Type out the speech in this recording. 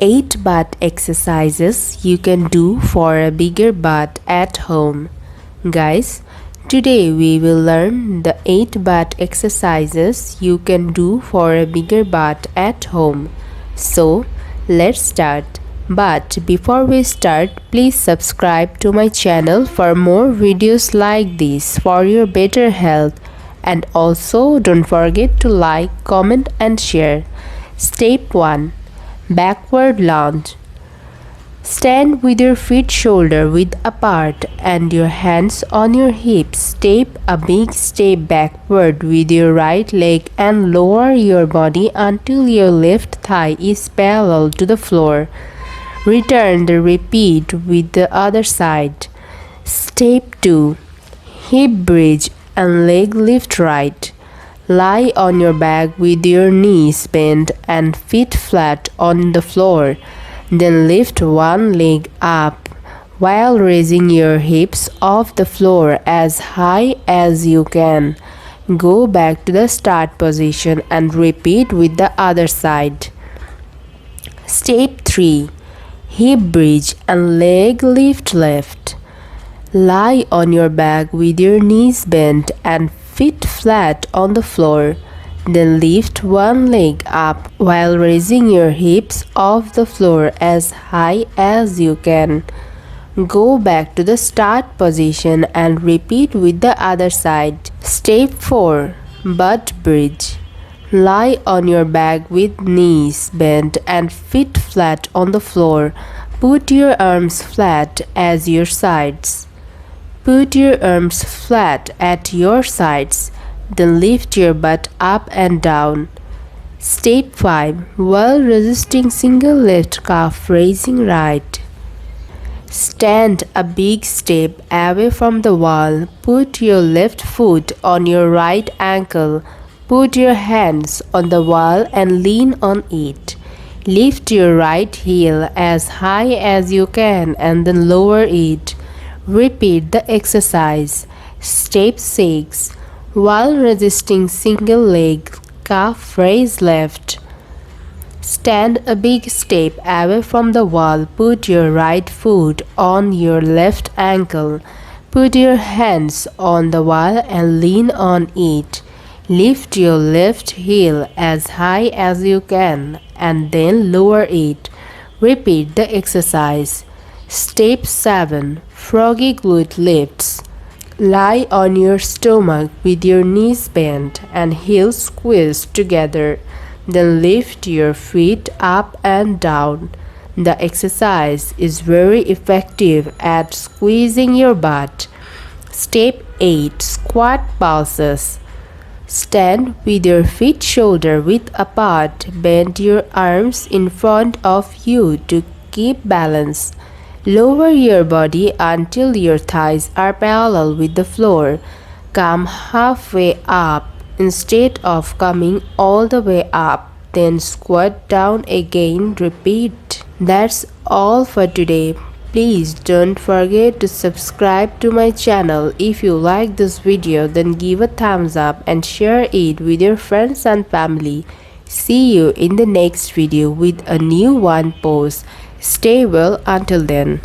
8 butt exercises you can do for a bigger butt at home. Guys, today we will learn the 8 butt exercises you can do for a bigger butt at home. So, let's start. But before we start, please subscribe to my channel for more videos like this for your better health. And also don't forget to like, comment and share. Step 1. Backward lunge. Stand with your feet shoulder width apart and your hands on your hips. Take a big step backward with your right leg and lower your body until your left thigh is parallel to the floor. Return the repeat with the other side. Step 2. Hip bridge and leg lift right. Lie on your back with your knees bent and feet flat on the floor. Then lift one leg up while raising your hips off the floor as high as you can. Go back to the start position and repeat with the other side. Step 3. Hip bridge and leg lift left. Lie on your back with your knees bent and feet flat on the floor. Then lift one leg up while raising your hips off the floor as high as you can. Go back to the start position and repeat with the other side. Step 4. Butt bridge. Lie on your back with knees bent and feet flat on the floor. Put your arms flat as your sides. Put your arms flat at your sides. Then lift your butt up and down. Step 5. While resisting single left calf raising right. Stand a big step away from the wall. Put your left foot on your right ankle. Put your hands on the wall and lean on it. Lift your right heel as high as you can and then lower it. Repeat the exercise. Step 6. While resisting single leg calf raise left. Stand a big step away from the wall. Put your right foot on your left ankle. Put your hands on the wall and lean on it. Lift your left heel as high as you can and then lower it. Repeat the exercise. Step 7. Froggy glute lifts. Lie on your stomach with your knees bent and heels squeezed together. Then lift your feet up and down. The exercise is very effective at squeezing your butt. Step 8. Squat pulses. Stand with your feet shoulder width apart. Bend your arms in front of you to keep balance. Lower your body until your thighs are parallel with the floor. Come halfway up instead of coming all the way up. Then squat down again. Repeat. That's all for today. Please don't forget to subscribe to my channel. If you like this video, then give a thumbs up and share it with your friends and family. See you in the next video with a new one post. Stay well until then.